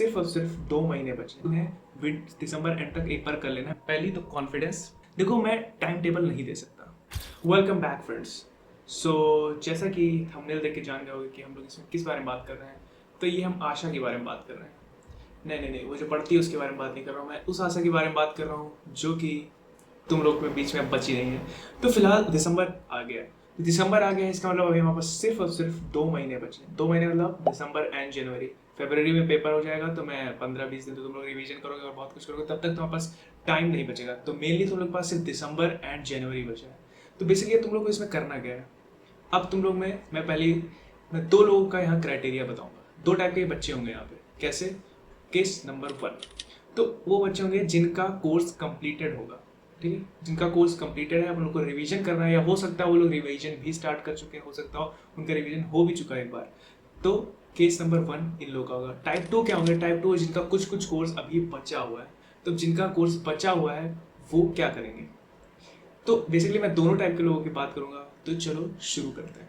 सिर्फ और सिर्फ 2 महीने बचे। तुम्हें दिसंबर एंड तक एक बार कर लेना है। पहली तो कॉन्फिडेंस। देखो, मैं टाइम टेबल नहीं दे सकता। Welcome back friends. सो जैसा कि थंबनेल देख के जान गए होगे कि हम लोग इसमें किस बारे में बात कर रहे हैं, तो ये हम आशा के बारे में बात कर रहे हैं। नहीं, वो जो पढ़ती है उसके बारे में बात नहीं कर रहा हूँ, मैं उस आशा के बारे में बात कर रहा हूँ जो कि तुम लोग में बीच में अब बची नहीं है। तो फिलहाल दिसंबर आ गया है। दिसंबर आ गया है, इसका मतलब अभी हमारे पास सिर्फ और सिर्फ 2 महीने बचे हैं। 2 महीने मतलब दिसंबर एंड जनवरी। फरवरी में पेपर हो जाएगा, तो मैं 15-20 दिन तो तुम लोग रिवीजन करोगे और बहुत कुछ करोगे, तब तक तुम्हारे पास टाइम नहीं बचेगा। तो मेनली तुम लोग के पास सिर्फ दिसंबर एंड जनवरी बचा है। तो बेसिकली तुम लोग को इसमें करना क्या है। अब तुम लोग में मैं 2 लोगों का यहाँ क्राइटेरिया बताऊंगा। 2 टाइप के बच्चे होंगे यहाँ पे। कैसे? केस नंबर 1, तो वो बच्चे होंगे जिनका कोर्स कंप्लीटेड होगा। ठीक है, जिनका कोर्स कंप्लीटेड है, उन लोग को रिवीजन करना है, या हो सकता है वो लोग रिवीजन भी स्टार्ट कर चुके हैं, हो सकता हो उनका रिवीजन हो भी चुका है एक बार। तो केस नंबर 1 इन लोगों का होगा। टाइप 2 क्या होंगे? टाइप 2 जिनका कुछ कोर्स अभी बचा हुआ है। तो जिनका कोर्स बचा हुआ है वो क्या करेंगे? तो बेसिकली मैं दोनों टाइप के लोगों की बात करूंगा। तो चलो शुरू करते हैं।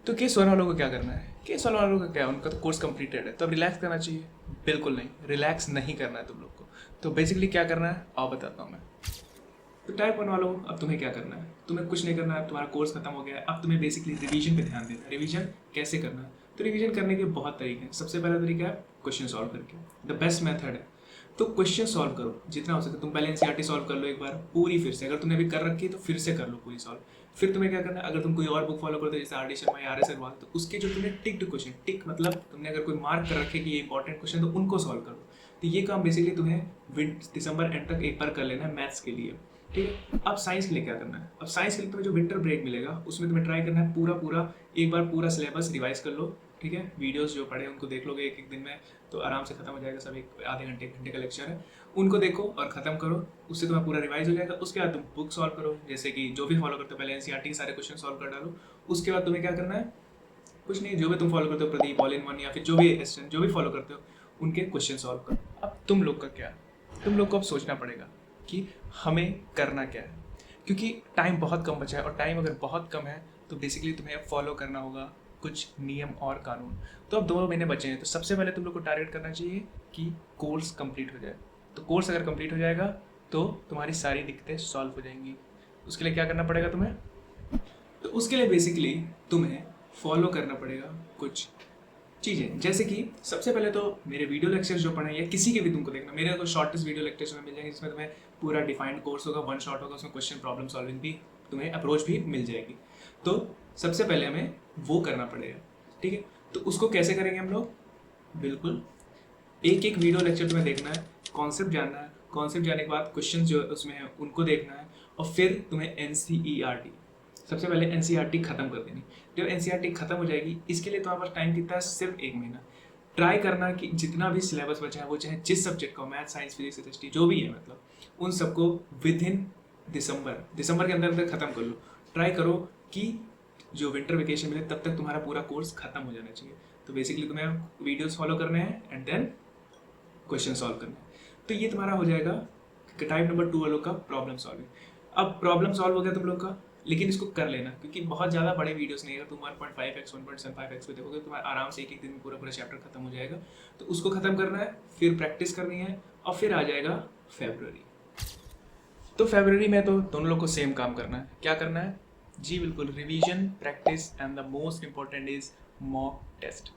तो केस वन वालों को क्या करना है? केस वन वालों का क्या, उनका तो कोर्स कंप्लीटेड है, तो अब रिलैक्स करना चाहिए? बिल्कुल नहीं, रिलैक्स नहीं करना है तुम लोग को। तो बेसिकली क्या करना है आओ बताता हूँ मैं। तो टाइप 1 वालों, अब तुम्हें क्या करना है? तुम्हें कुछ नहीं करना है, तुम्हारा कोर्स खत्म हो गया है। अब तुम्हें बेसिकली रिवीजन पे ध्यान देना है। रिवीजन कैसे करना है? तो रिवीजन करने के बहुत तरीके हैं। सबसे पहला तरीका है क्वेश्चन सॉल्व करके। द बेस्ट मेथड है। तो क्वेश्चन सॉल्व करो जितना हो सके। तुम पहले एनसीईआरटी सॉल्व कर लो एक बार पूरी, फिर से अगर तुमने अभी कर रखी है तो फिर से कर लो पूरी सॉल्व। फिर तुम्हें क्या करना है, अगर तुम कोई और बुक फॉलो करते हो जैसे आर डी शर्मा या आर एस अग्रवाल, तो उसके जो तुमने टिक्ड क्वेश्चन, टिक मतलब तुमने अगर कोई मार्क कर रखे कि ये इंपॉर्टेंट क्वेश्चन, तो उनको सॉल्व करो। तो ये काम बेसिकली तुम्हें दिसंबर एंड तक एक बार कर लेना है मैथ्स के लिए। ठीक है, अब साइंस के लिए क्या करना है? अब साइंस के लिए तुम्हें जो विंटर ब्रेक मिलेगा उसमें तुम्हें ट्राई करना है पूरा एक बार पूरा सिलेबस रिवाइज कर लो। ठीक है, वीडियोस जो पढ़े उनको देख लोगे एक दिन में, तो आराम से खत्म हो जाएगा सब। एक आधे घंटे 1 घंटे का लेक्चर है, उनको देखो और खत्म करो। उससे तुम्हारा पूरा रिवाइज हो जाएगा। उसके बाद तुम बुक सॉल्व करो, जैसे कि जो भी फॉलो करते हो पहले एनसीईआरटी के सारे क्वेश्चन सॉल्व कर डालो। उसके बाद तुम्हें क्या करना है? कुछ नहीं, जो भी तुम फॉलो करते हो, प्रदीप, ऑल इन वन या फिर जो भी जो भी फॉलो करते हो उनके क्वेश्चन सॉल्व करो। अब तुम लोग का क्या, तुम लोग को अब सोचना पड़ेगा कि हमें करना क्या है, क्योंकि टाइम बहुत कम बचा है। और टाइम अगर बहुत कम है तो बेसिकली तुम्हें अब फॉलो करना होगा कुछ नियम और कानून। तो अब 2 महीने बचे हैं, तो सबसे पहले तुम लोग को टारगेट करना चाहिए कि कोर्स कंप्लीट हो जाए। तो कोर्स अगर कंप्लीट हो जाएगा तो तुम्हारी सारी दिक्कतें सॉल्व हो जाएंगी। उसके लिए क्या करना पड़ेगा तुम्हें? तो उसके लिए बेसिकली तुम्हें फॉलो करना पड़ेगा कुछ चीज़ें, जैसे कि सबसे पहले तो मेरे वीडियो लेक्चर्स जो पढ़े या किसी के भी तुमको देखना, मेरे तो शॉर्टेस्ट वीडियो लेक्चर्स में मिल जाएंगे, जिसमें तुम्हें पूरा डिफाइंड कोर्स होगा, 1 शॉट होगा, उसमें क्वेश्चन प्रॉब्लम सॉल्विंग भी, तुम्हें अप्रोच भी मिल जाएगी। तो सबसे पहले हमें वो करना पड़ेगा। ठीक है, तो उसको कैसे करेंगे हम लोग? बिल्कुल एक वीडियो लेक्चर तुम्हें देखना है, कॉन्सेप्ट जानना है, कॉन्सेप्ट जानने के बाद क्वेश्चन जो उसमें है उनको देखना है, और फिर तुम्हें एनसीईआरटी, सबसे पहले एनसीईआरटी खत्म कर देनी। जब एनसीईआरटी खत्म हो जाएगी, इसके लिए तुम्हारे पास टाइम कितना है? सिर्फ 1 महीना। ट्राई करना कि जितना भी सिलेबस बचा है, वो चाहे जिस सब्जेक्ट का हो, मैथ, साइंस, फिजिक्स, एसएसटी जो भी है, मतलब उन सबको विद इन दिसंबर के अंदर खत्म कर लो। ट्राई करो कि जो विंटर वेकेशन मिले तब तक तुम्हारा पूरा कोर्स खत्म हो जाना चाहिए। तो बेसिकली तुम्हें वीडियोस फॉलो करने हैं एंड देन क्वेश्चन सॉल्व करना है। तो ये तुम्हारा हो जाएगा टाइप नंबर 2 वालों का प्रॉब्लम सॉल्विंग। अब प्रॉब्लम सॉल्व हो गया तुम लोग का, लेकिन इसको कर लेना, क्योंकि बहुत ज़्यादा बड़े वीडियोस नहीं है। तुम 1.5x 1.75x पे देखोगे, तुम्हारा आराम से एक दिन में पूरा चैप्टर खत्म हो जाएगा। तो उसको खत्म करना है, फिर प्रैक्टिस करनी है, और फिर आ जाएगा फेब्रुअरी। तो फेब्रुअरी में तो दोनों लोग को सेम काम करना है। क्या करना है? जी बिल्कुल, revision, practice and the most important is mock test.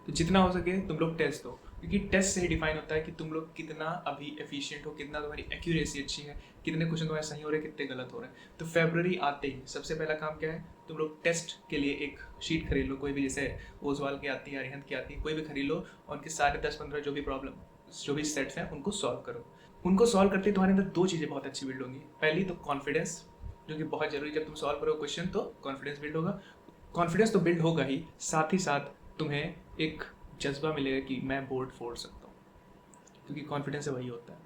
तो जितना हो सके तुम लोग टेस्ट दो, क्योंकि टेस्ट से ही डिफाइन होता है कि तुम लोग कितना अभी एफिशिएंट हो, कितना तुम्हारी एक्यूरेसी अच्छी है, कितने क्वेश्चन तुम्हारे सही हो रहे हैं, कितने गलत हो रहे हैं। तो फेब्रुअरी आते ही सबसे पहला काम क्या है? तुम लोग टेस्ट के लिए एक शीट खरीद लो, कोई भी, जैसे ओजवाल की आती है, अरिहंत की आती है, कोई भी खरीद लो, और उनके सारे 10-15 जो भी प्रॉब्लम, जो भी सेट्स हैं, उनको सॉल्व करो। उनको सॉल्व करते ही तुम्हारे अंदर 2 चीज़ें बहुत अच्छी बिल्ड होंगी। पहली तो कॉन्फिडेंस, जो कि बहुत जरूरी, जब तुम सॉल्व करो क्वेश्चन तो कॉन्फिडेंस बिल्ड होगा। कॉन्फिडेंस तो बिल्ड होगा ही, साथ ही साथ तुम्हें एक जज्बा मिलेगा कि मैं बोर्ड फोड़ सकता हूँ, क्योंकि कॉन्फिडेंस से वही होता है।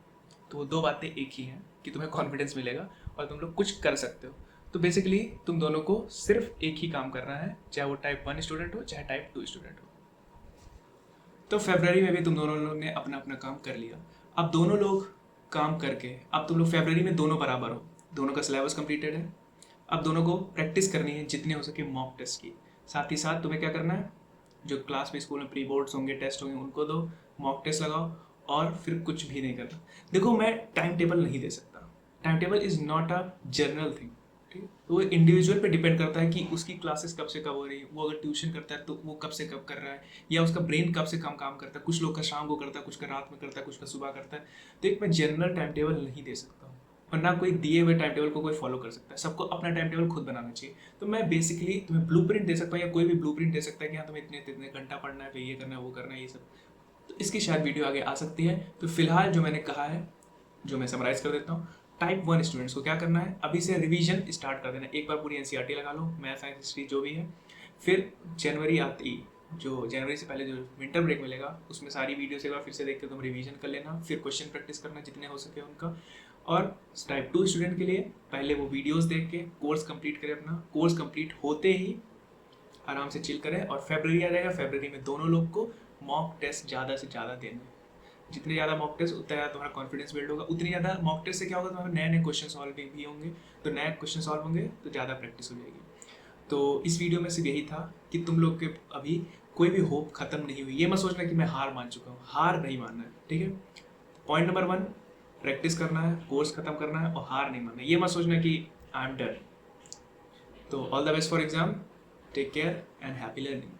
तो वो 2 बातें एक ही हैं कि तुम्हें कॉन्फिडेंस मिलेगा और तुम लोग कुछ कर सकते हो। तो बेसिकली तुम दोनों को सिर्फ एक ही काम करना है, चाहे वो टाइप 1 स्टूडेंट हो चाहे टाइप 2 स्टूडेंट हो। तो फरवरी में भी तुम दोनों लोग ने अपना अपना काम कर लिया। अब दोनों लोग काम करके, अब तुम लोग फरवरी में दोनों बराबर हो, दोनों का सिलेबस कंप्लीटेड है। अब दोनों को प्रैक्टिस करनी है जितने हो सके मॉक टेस्ट की। साथ ही साथ तुम्हें क्या करना है? जो क्लास में स्कूल में प्री बोर्ड्स होंगे, टेस्ट होंगे, उनको दो, मॉक टेस्ट लगाओ और फिर कुछ भी नहीं करना। देखो मैं टाइम टेबल नहीं दे सकता, time table is not a general thing, ठीक है। तो वो इंडिविजुअल पे डिपेंड करता है कि उसकी क्लासेस कब से कब हो रही है, वो अगर ट्यूशन करता है तो वो कब से कब कर रहा है, या उसका ब्रेन कब से कम काम करता है। कुछ लोग का शाम को करता है, कुछ का रात में करता है, कुछ का सुबह करता है। तो एक मैं जनरल टाइम टेबल नहीं दे सकता हूँ, और ना कोई दिए हुए टाइम टेबल को कोई फॉलो कर सकता है। सबको अपना टाइम टेबल खुद बनाना चाहिए। तो मैं बेसिकली तुम्हें ब्लूप्रिंट दे सकता हूँ, या कोई भी ब्लूप्रिंट दे सकता है कि हाँ तुम्हें इतने इतने घंटा पढ़ना है, फिर ये करना है, वो करना है, ये सब। तो इसकी शायद वीडियो आगे आ सकती है। तो फिलहाल जो मैंने कहा है, जो मैं समराइज कर देता हूँ, टाइप 1 स्टूडेंट्स को क्या करना है, अभी से रिवीजन स्टार्ट कर देना। एक बार पूरी एनसीईआरटी लगा लो, मैथ साइंस हिस्ट्री जो भी है। फिर जनवरी आती, जो जनवरी से पहले जो विंटर ब्रेक मिलेगा, उसमें सारी वीडियोस एक बार फिर से देख के तुम रिवीजन कर लेना। फिर क्वेश्चन प्रैक्टिस करना जितने हो सके उनका। और टाइप 2 स्टूडेंट के लिए पहले वो वीडियोस देख के कोर्स कंप्लीट करें, अपना कोर्स कंप्लीट होते ही आराम से चिल करें। और फेब्रवरी आ जाएगा, फेब्रवरी में दोनों लोग को मॉक टेस्ट ज़्यादा से ज़्यादा देने हैं। जितने ज़्यादा मॉक टेस्ट उतना ज़्यादा तुम्हारा कॉन्फिडेंस बिल्ड होगा। उतनी ज़्यादा मॉक टेस्ट से क्या होगा, तुम्हारे नए नए क्वेश्चन सॉल्व भी होंगे। तो नए क्वेश्चन सॉल्व होंगे तो ज़्यादा प्रैक्टिस हो जाएगी। तो इस वीडियो में सिर्फ यही था कि तुम लोग के अभी कोई भी होप खत्म नहीं हुई। ये मत सोचना कि मैं हार मान चुका हूँ, हार नहीं मानना है, ठीक है। पॉइंट नंबर 1, प्रैक्टिस करना है, कोर्स खत्म करना है, और हार नहीं मानना है। ये मत सोचना कि आई एम डन। तो all the best for exam, take care and happy learning.